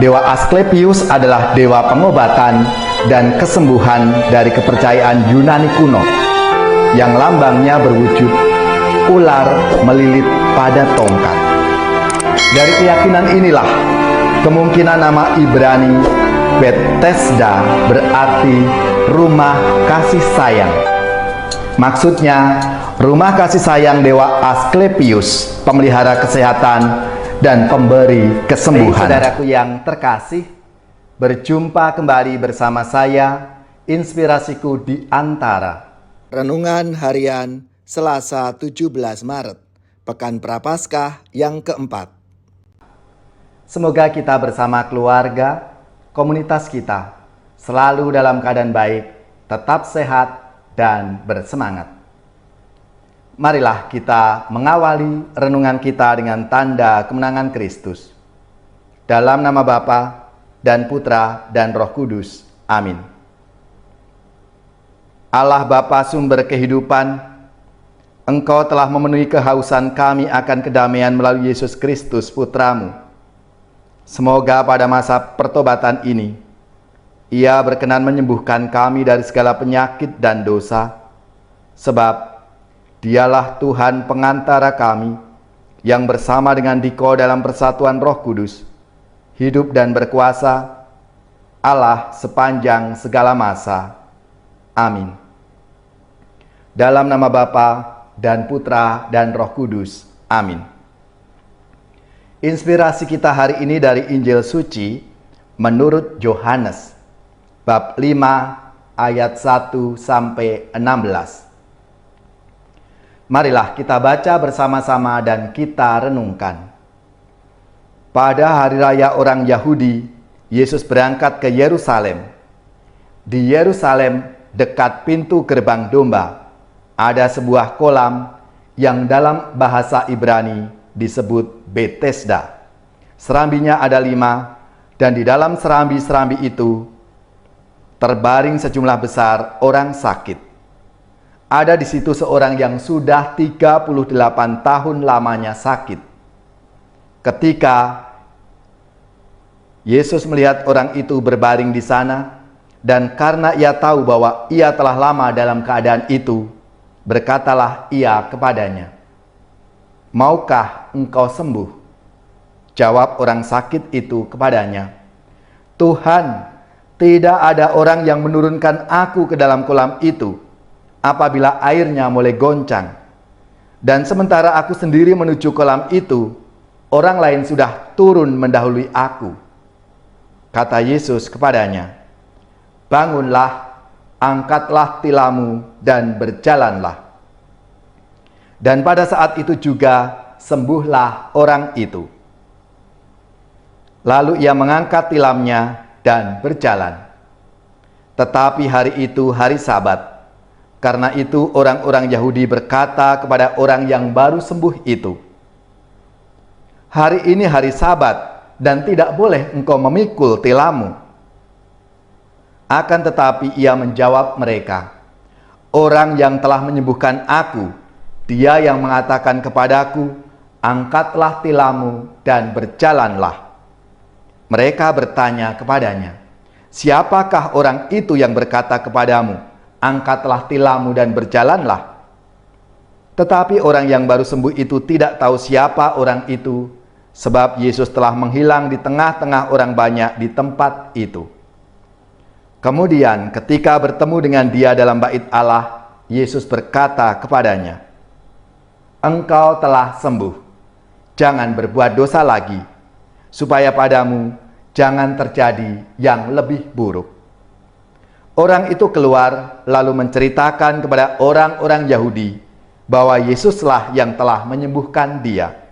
Dewa Asklepius adalah dewa pengobatan dan kesembuhan dari kepercayaan Yunani kuno, yang lambangnya berwujud ular melilit pada tongkat. Dari keyakinan inilah kemungkinan nama Ibrani Bethesda berarti rumah kasih sayang. Maksudnya, rumah kasih sayang Dewa Asklepius, pemelihara kesehatan dan pemberi kesembuhan. Saudaraku yang terkasih, berjumpa kembali bersama saya, Inspirasiku di Antara. Renungan harian Selasa 17 Maret, Pekan Prapaskah yang keempat. Semoga kita bersama keluarga, komunitas kita, selalu dalam keadaan baik, tetap sehat, dan bersemangat. Marilah kita mengawali renungan kita dengan tanda kemenangan Kristus. Dalam nama Bapa dan Putra dan Roh Kudus. Amin. Allah Bapa sumber kehidupan, Engkau telah memenuhi kehausan kami akan kedamaian melalui Yesus Kristus Putramu. Semoga pada masa pertobatan ini, Ia berkenan menyembuhkan kami dari segala penyakit dan dosa, sebab Dialah Tuhan pengantara kami, yang bersama dengan Diko dalam persatuan Roh Kudus, hidup dan berkuasa, Allah sepanjang segala masa. Amin. Dalam nama Bapa dan Putra dan Roh Kudus. Amin. Inspirasi kita hari ini dari Injil Suci menurut Yohanes, bab 5 ayat 1 sampai 16. Marilah kita baca bersama-sama dan kita renungkan. Pada hari raya orang Yahudi, Yesus berangkat ke Yerusalem. Di Yerusalem, dekat pintu gerbang domba, ada sebuah kolam yang dalam bahasa Ibrani disebut Bethesda. Serambinya ada 5, dan di dalam serambi-serambi itu terbaring sejumlah besar orang sakit. Ada di situ seorang yang sudah 38 tahun lamanya sakit. Ketika Yesus melihat orang itu berbaring di sana, dan karena ia tahu bahwa ia telah lama dalam keadaan itu, berkatalah ia kepadanya, "Maukah engkau sembuh?" Jawab orang sakit itu kepadanya, "Tuhan, tidak ada orang yang menurunkan aku ke dalam kolam itu apabila airnya mulai goncang. Dan sementara aku sendiri menuju kolam itu, orang lain sudah turun mendahului aku." Kata Yesus kepadanya, "Bangunlah, angkatlah tilammu dan berjalanlah." Dan pada saat itu juga sembuhlah orang itu. Lalu ia mengangkat tilamnya dan berjalan. Tetapi hari itu hari Sabat. Karena itu orang-orang Yahudi berkata kepada orang yang baru sembuh itu, "Hari ini hari Sabat dan tidak boleh engkau memikul tilammu." Akan tetapi ia menjawab mereka, "Orang yang telah menyembuhkan aku, Dia yang mengatakan kepadaku, 'Angkatlah tilammu dan berjalanlah.'" Mereka bertanya kepadanya, "Siapakah orang itu yang berkata kepadamu, 'Angkatlah tilammu dan berjalanlah'?" Tetapi orang yang baru sembuh itu tidak tahu siapa orang itu, sebab Yesus telah menghilang di tengah-tengah orang banyak di tempat itu. Kemudian ketika bertemu dengan dia dalam bait Allah, Yesus berkata kepadanya, "Engkau telah sembuh. Jangan berbuat dosa lagi, supaya padamu jangan terjadi yang lebih buruk." Orang itu keluar lalu menceritakan kepada orang-orang Yahudi bahwa Yesuslah yang telah menyembuhkan dia.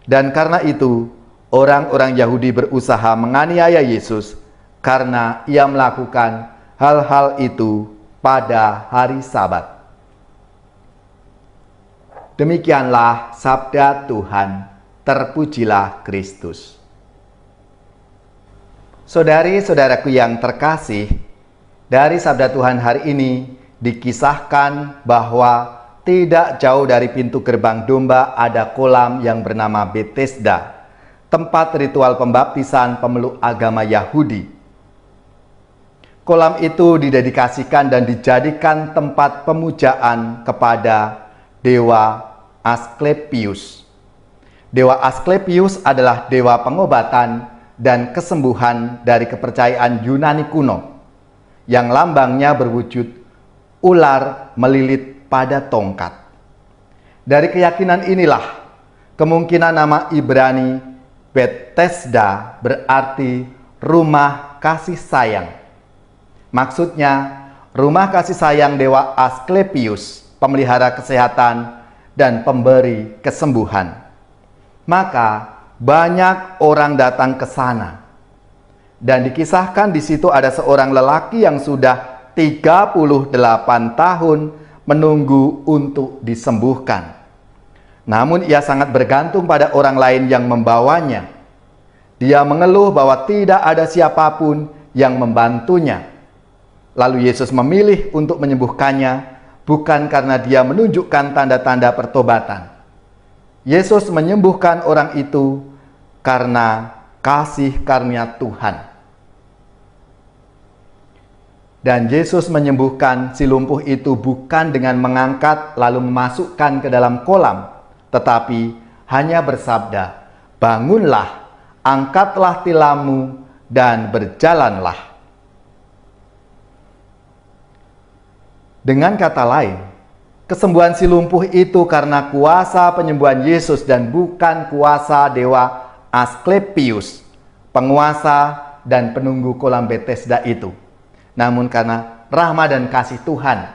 Dan karena itu, orang-orang Yahudi berusaha menganiaya Yesus karena ia melakukan hal-hal itu pada hari Sabat. Demikianlah sabda Tuhan. Terpujilah Kristus. Saudari-saudaraku yang terkasih, dari sabda Tuhan hari ini dikisahkan bahwa tidak jauh dari pintu gerbang domba ada kolam yang bernama Bethesda. tempat ritual pembaptisan pemeluk agama Yahudi. Kolam itu didedikasikan dan dijadikan tempat pemujaan kepada dewa Asklepius. Dewa Asklepius adalah dewa pengobatan dan kesembuhan dari kepercayaan Yunani kuno, yang lambangnya berwujud ular melilit pada tongkat. Dari keyakinan inilah kemungkinan nama Ibrani Bethesda berarti rumah kasih sayang. Maksudnya, rumah kasih sayang dewa Asklepius, pemelihara kesehatan dan pemberi kesembuhan. Maka banyak orang datang ke sana. Dan dikisahkan di situ ada seorang lelaki yang sudah 38 tahun menunggu untuk disembuhkan. Namun ia sangat bergantung pada orang lain yang membawanya. Dia mengeluh bahwa tidak ada siapapun yang membantunya. Lalu Yesus memilih untuk menyembuhkannya, bukan karena dia menunjukkan tanda-tanda pertobatan. Yesus menyembuhkan orang itu karena kasih karunia Tuhan. Dan Yesus menyembuhkan si lumpuh itu bukan dengan mengangkat lalu memasukkan ke dalam kolam, tetapi hanya bersabda, "Bangunlah, angkatlah tilammu, dan berjalanlah." Dengan kata lain, kesembuhan si lumpuh itu karena kuasa penyembuhan Yesus dan bukan kuasa dewa Asklepius, penguasa dan penunggu kolam Bethesda itu. Namun karena rahmat dan kasih Tuhan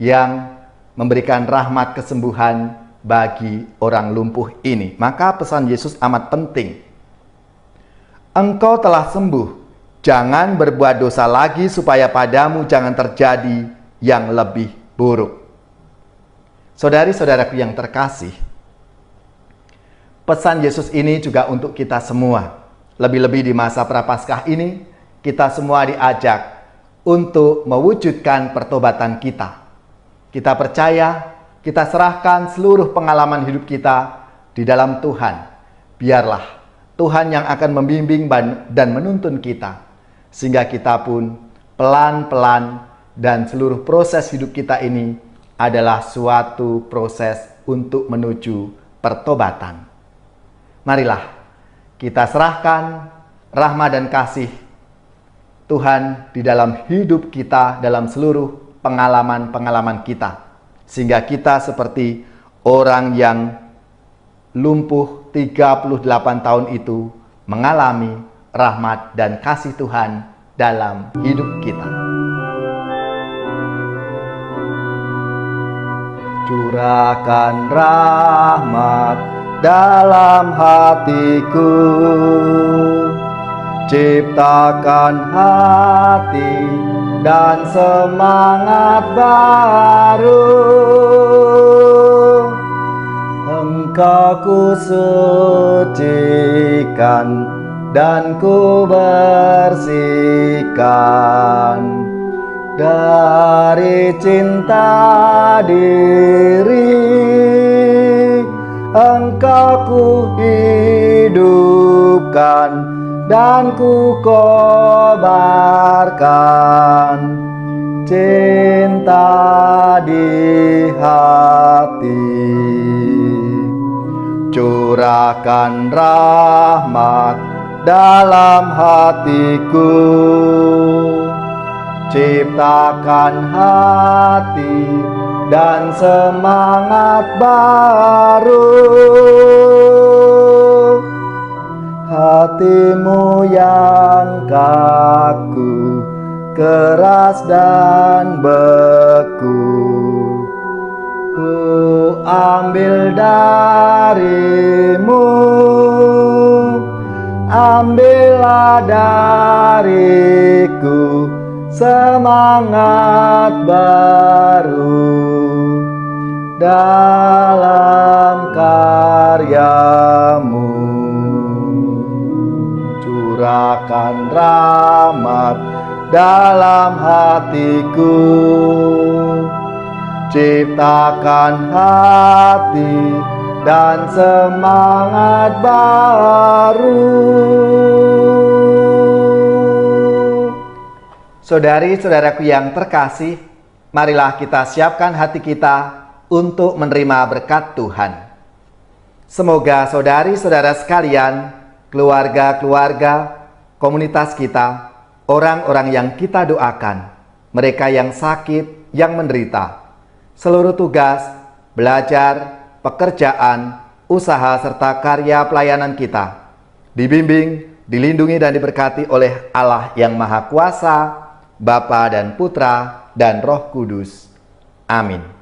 yang memberikan rahmat kesembuhan bagi orang lumpuh ini. Maka pesan Yesus amat penting. Engkau telah sembuh, jangan berbuat dosa lagi supaya padamu jangan terjadi yang lebih buruk. Saudari-saudaraku yang terkasih, pesan Yesus ini juga untuk kita semua. Lebih-lebih di masa Prapaskah ini, kita semua diajak untuk mewujudkan pertobatan kita. Kita percaya, kita serahkan seluruh pengalaman hidup kita di dalam Tuhan. Biarlah Tuhan yang akan membimbing dan menuntun kita, sehingga kita pun pelan-pelan dan seluruh proses hidup kita ini adalah suatu proses untuk menuju pertobatan. Marilah kita serahkan rahmat dan kasih Tuhan di dalam hidup kita, dalam seluruh pengalaman-pengalaman kita. Sehingga kita seperti orang yang lumpuh 38 tahun itu mengalami rahmat dan kasih Tuhan dalam hidup kita. Curahkan rahmat dalam hatiku, ciptakan hati dan semangat baru. Engkau kusucikan dan ku bersihkan dari cinta diri. Engkau ku hidupkan dan ku kobarkan cinta di hati. Curahkan rahmat dalam hatiku, ciptakan hati dan semangat baru. Hatimu yang kaku, keras dan beku, ku ambil darimu. Ambillah dariku semangat baru dalam karyamu. Curahkan rahmat dalam hatiku, ciptakan hati dan semangat baru. Saudari-saudaraku yang terkasih, marilah kita siapkan hati kita untuk menerima berkat Tuhan. Semoga saudari-saudara sekalian, keluarga-keluarga, komunitas kita, orang-orang yang kita doakan, mereka yang sakit, yang menderita, seluruh tugas, belajar, pekerjaan, usaha, serta karya pelayanan kita, dibimbing, dilindungi dan diberkati oleh Allah yang Maha Kuasa, Bapa dan Putra dan Roh Kudus. Amin.